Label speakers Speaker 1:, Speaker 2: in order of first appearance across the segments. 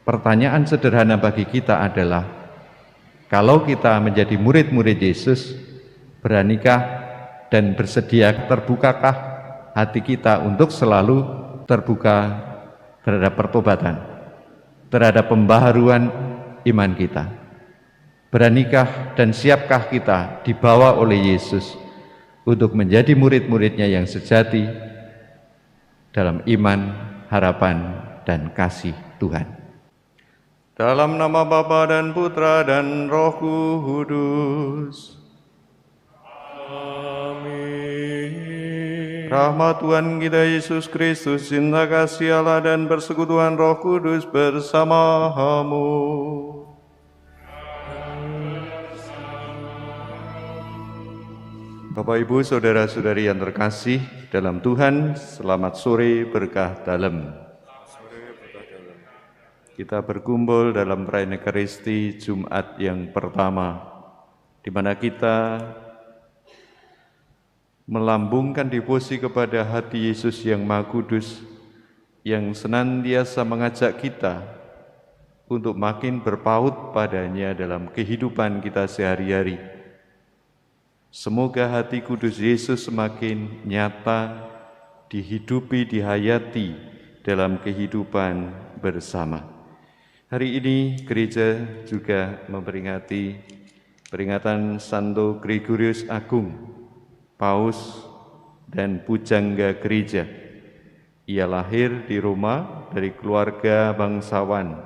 Speaker 1: pertanyaan sederhana bagi kita adalah, kalau kita menjadi murid-murid Yesus, beranikah dan bersedia, terbukakah hati kita untuk selalu terbuka terhadap pertobatan, terhadap pembaharuan iman kita? Beranikah dan siapkah kita dibawa oleh Yesus untuk menjadi murid-muridnya yang sejati dalam iman, harapan, dan kasih Tuhan?
Speaker 2: Dalam nama Bapa dan Putra dan Roh Kudus. Amin. Rahmat Tuhan kita Yesus Kristus, cinta kasih Allah dan persekutuan Roh Kudus bersamamu. Bapak Ibu, saudara-saudari yang terkasih dalam Tuhan, selamat sore berkah dalam. Kita berkumpul dalam perayaan Ekaristi Jumat yang pertama, di mana kita melambungkan devosi kepada hati Yesus yang Maha Kudus, yang senantiasa mengajak kita untuk makin berpaut padanya dalam kehidupan kita sehari-hari. Semoga hati kudus Yesus semakin nyata, dihidupi, dihayati dalam kehidupan bersama. Hari ini gereja juga memperingati peringatan Santo Gregorius Agung, Paus dan Pujangga Gereja. Ia lahir di Roma dari keluarga bangsawan.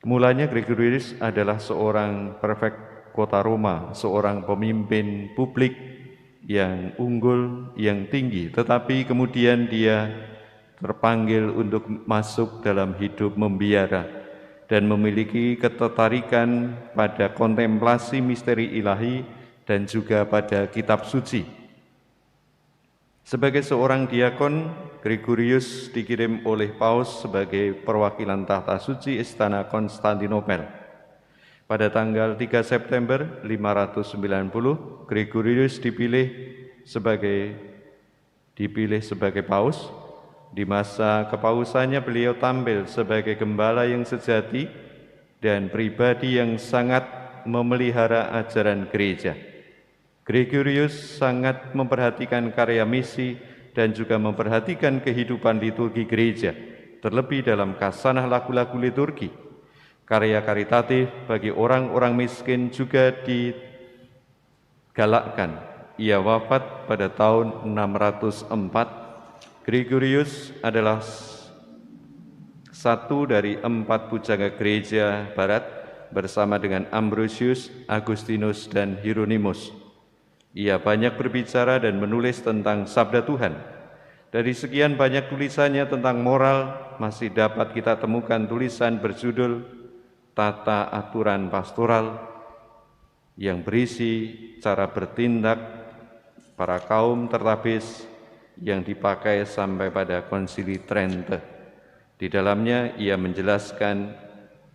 Speaker 2: Mulanya Gregorius adalah seorang prefek kota Roma, seorang pemimpin publik yang unggul, yang tinggi, tetapi kemudian dia terpanggil untuk masuk dalam hidup membiara dan memiliki ketertarikan pada kontemplasi misteri ilahi dan juga pada kitab suci. Sebagai seorang diakon, Gregorius dikirim oleh Paus sebagai perwakilan tahta suci Istana Konstantinopel. Pada tanggal 3 September 590, Gregorius dipilih sebagai Paus. Di masa kepausannya beliau tampil sebagai gembala yang sejati dan pribadi yang sangat memelihara ajaran gereja. Gregorius sangat memperhatikan karya misi dan juga memperhatikan kehidupan liturgi gereja, terlebih dalam kasanah lagu-lagu liturgi. Karya karitatif bagi orang-orang miskin juga digalakkan. Ia wafat pada tahun 604. Gregorius adalah satu dari 4 pujangga gereja barat bersama dengan Ambrosius, Agustinus, dan Hieronymus. Ia banyak berbicara dan menulis tentang sabda Tuhan. Dari sekian banyak tulisannya tentang moral, masih dapat kita temukan tulisan berjudul Tata Aturan Pastoral yang berisi cara bertindak para kaum tertabis yang dipakai sampai pada Konsili Trente. Di dalamnya ia menjelaskan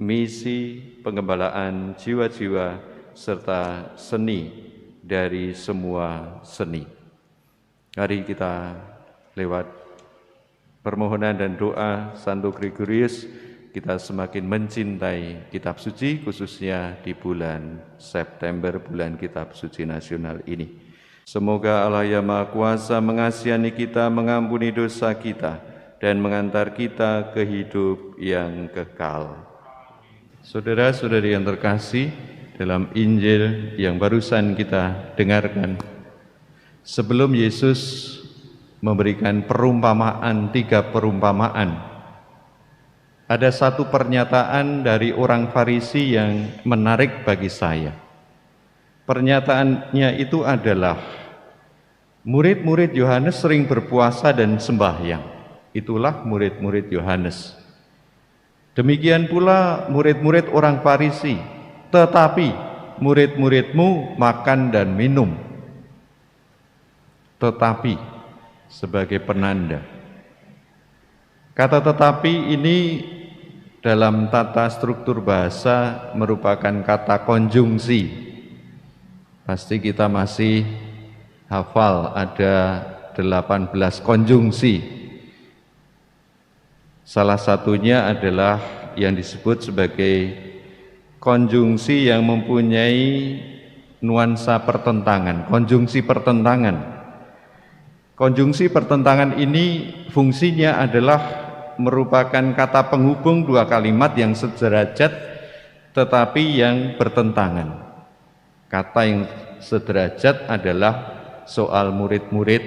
Speaker 2: misi pengembalaan jiwa-jiwa serta seni dari semua seni. Mari kita lewat permohonan dan doa Santo Gregorius, kita semakin mencintai kitab suci, khususnya di bulan September, bulan kitab suci nasional ini. Semoga Allah yang Maha Kuasa mengasihani kita, mengampuni dosa kita, dan mengantar kita ke hidup yang kekal. Saudara-saudari yang terkasih, dalam Injil yang barusan kita dengarkan, sebelum Yesus memberikan perumpamaan, 3 perumpamaan, ada satu pernyataan dari orang Farisi yang menarik bagi saya. Pernyataannya itu adalah, murid-murid Yohanes sering berpuasa dan sembahyang. Itulah murid-murid Yohanes. Demikian pula murid-murid orang Farisi, tetapi murid-muridmu makan dan minum. Tetapi sebagai penanda. Kata tetapi ini dalam tata struktur bahasa merupakan kata konjungsi. Pasti kita masih hafal ada 18 konjungsi. Salah satunya adalah yang disebut sebagai konjungsi yang mempunyai nuansa pertentangan, konjungsi pertentangan. Konjungsi pertentangan ini fungsinya adalah merupakan kata penghubung dua kalimat yang sederajat tetapi yang bertentangan. Kata yang sederajat adalah soal murid-murid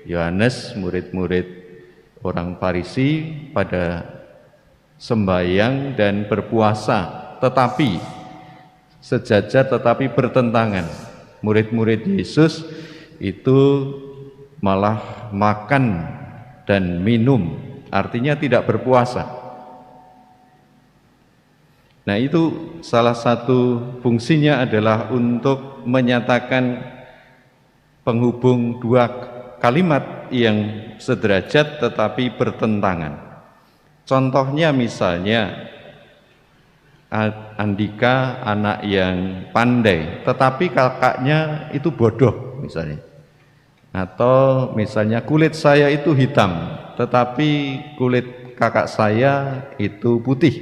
Speaker 2: Yohanes, murid-murid orang Farisi pada sembahyang dan berpuasa, tetapi sejajar tetapi bertentangan. Murid-murid Yesus itu malah makan dan minum, artinya tidak berpuasa. Nah, itu salah satu fungsinya adalah untuk menyatakan penghubung dua kalimat yang sederajat tetapi bertentangan. Contohnya misalnya Andika anak yang pandai tetapi kakaknya itu bodoh misalnya. Atau misalnya kulit saya itu hitam tetapi kulit kakak saya itu putih,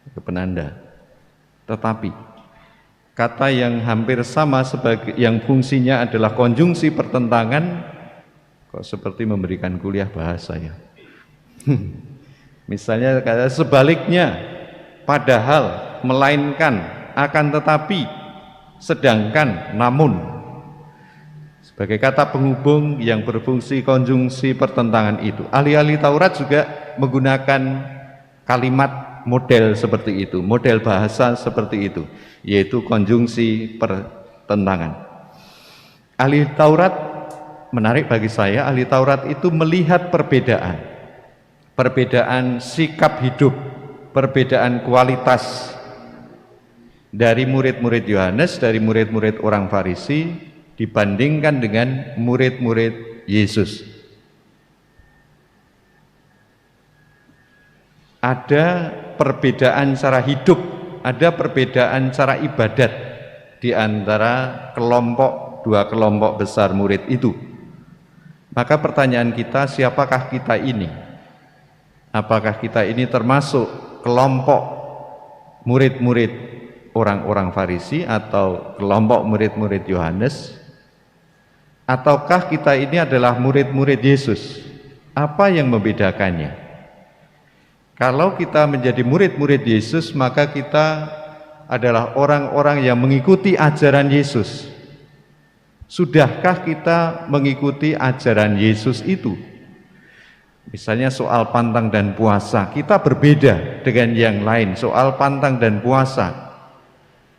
Speaker 2: itu penanda. Tetapi kata yang hampir sama sebagai yang fungsinya adalah konjungsi pertentangan kok seperti memberikan kuliah bahasa ya. Misalnya kata sebaliknya, padahal, melainkan, akan tetapi, sedangkan, namun. Sebagai kata penghubung yang berfungsi konjungsi pertentangan itu. Ahli-ahli Taurat juga menggunakan kalimat model seperti itu, model bahasa seperti itu, yaitu konjungsi pertentangan. Ahli Taurat, menarik bagi saya, ahli Taurat itu melihat perbedaan sikap hidup, perbedaan kualitas dari murid-murid Yohanes, dari murid-murid orang Farisi dibandingkan dengan murid-murid Yesus. Ada perbedaan cara hidup, ada perbedaan cara ibadat di antara dua kelompok besar murid itu. Maka pertanyaan kita, siapakah kita ini? Apakah kita ini termasuk kelompok murid-murid orang-orang Farisi atau kelompok murid-murid Yohanes? Ataukah kita ini adalah murid-murid Yesus? Apa yang membedakannya? Kalau kita menjadi murid-murid Yesus, maka kita adalah orang-orang yang mengikuti ajaran Yesus. Sudahkah kita mengikuti ajaran Yesus itu? Misalnya soal pantang dan puasa, kita berbeda dengan yang lain. Soal pantang dan puasa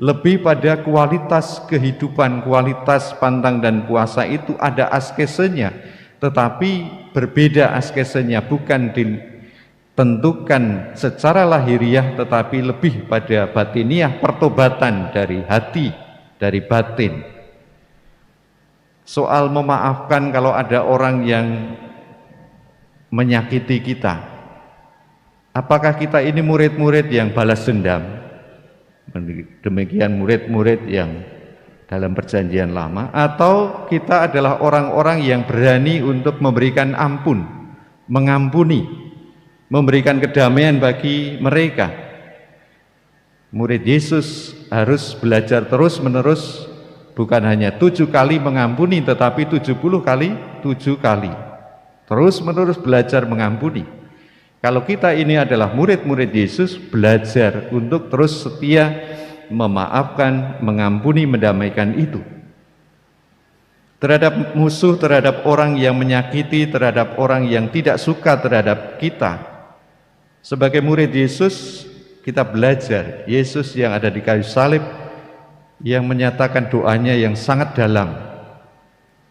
Speaker 2: lebih pada kualitas kehidupan, kualitas pantang dan puasa itu ada askesenya, tetapi berbeda askesenya, bukan ditentukan secara lahiriah, tetapi lebih pada batiniah, pertobatan dari hati, dari batin. Soal memaafkan kalau ada orang yang menyakiti kita, apakah kita ini murid-murid yang balas dendam? Demikian murid-murid yang dalam perjanjian lama, atau kita adalah orang-orang yang berani untuk memberikan ampun, mengampuni, memberikan kedamaian bagi mereka. Murid Yesus harus belajar terus-menerus, bukan hanya 7 kali mengampuni, tetapi 70 kali 7 kali terus-menerus belajar mengampuni. Kalau kita ini adalah murid-murid Yesus, belajar untuk terus setia memaafkan, mengampuni, mendamaikan itu. Terhadap musuh, terhadap orang yang menyakiti, terhadap orang yang tidak suka terhadap kita. Sebagai murid Yesus, kita belajar Yesus yang ada di kayu salib, yang menyatakan doanya yang sangat dalam.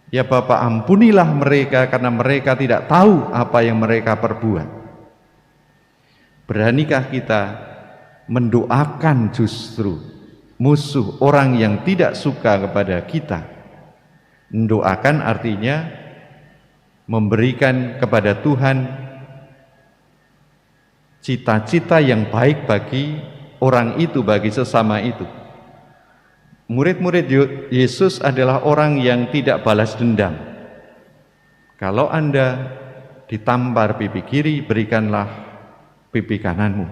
Speaker 2: Ya Bapa, ampunilah mereka karena mereka tidak tahu apa yang mereka perbuat. Beranikah kita mendoakan justru musuh, orang yang tidak suka kepada kita? Mendoakan artinya memberikan kepada Tuhan cita-cita yang baik bagi orang itu, bagi sesama itu. Murid-murid Yesus adalah orang yang tidak balas dendam. Kalau Anda ditampar pipi kiri, berikanlah pipi kananmu.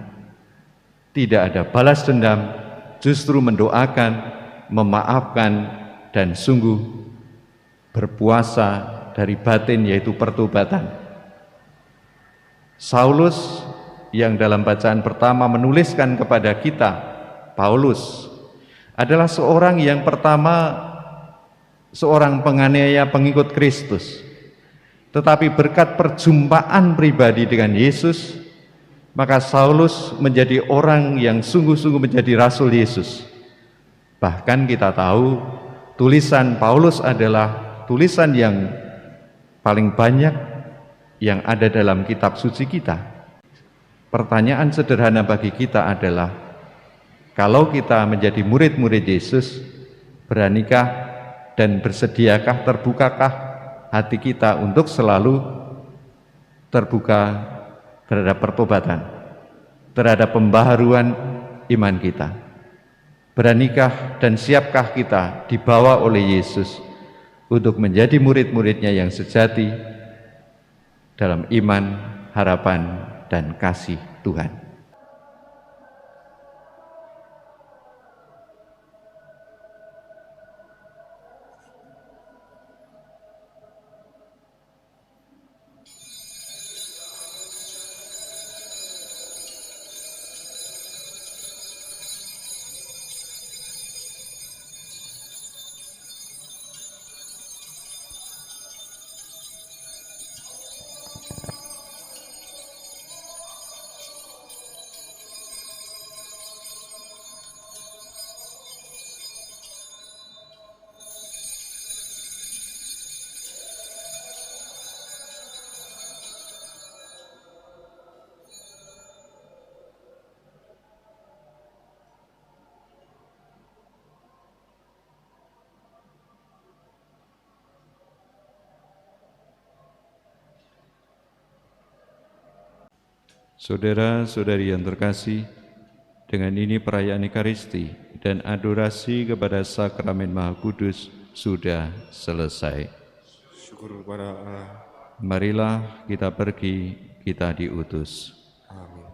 Speaker 1: tidak ada balas dendam, justru mendoakan, memaafkan, dan sungguh berpuasa dari batin, yaitu pertobatan. Saulus yang dalam bacaan pertama menuliskan kepada kita, Paulus, adalah seorang yang pertama seorang penganiaya pengikut Kristus. Tetapi berkat perjumpaan pribadi dengan Yesus, maka Saulus menjadi orang yang sungguh-sungguh menjadi Rasul Yesus. Bahkan kita tahu tulisan Paulus adalah tulisan yang paling banyak yang ada dalam kitab suci kita. Pertanyaan sederhana bagi kita adalah, kalau kita menjadi murid-murid Yesus, beranikah dan bersediakah, terbukakah hati kita untuk selalu terbuka terhadap pertobatan, terhadap pembaharuan iman kita? Beranikah dan siapkah kita dibawa oleh Yesus untuk menjadi murid-muridnya yang sejati dalam iman, harapan, dan kasih Tuhan? Saudara-saudari yang terkasih, dengan ini perayaan Ekaristi dan adorasi kepada Sakramen Maha Kudus sudah selesai.
Speaker 3: Syukur kepada Allah.
Speaker 1: Marilah kita pergi, kita diutus.
Speaker 3: Amin.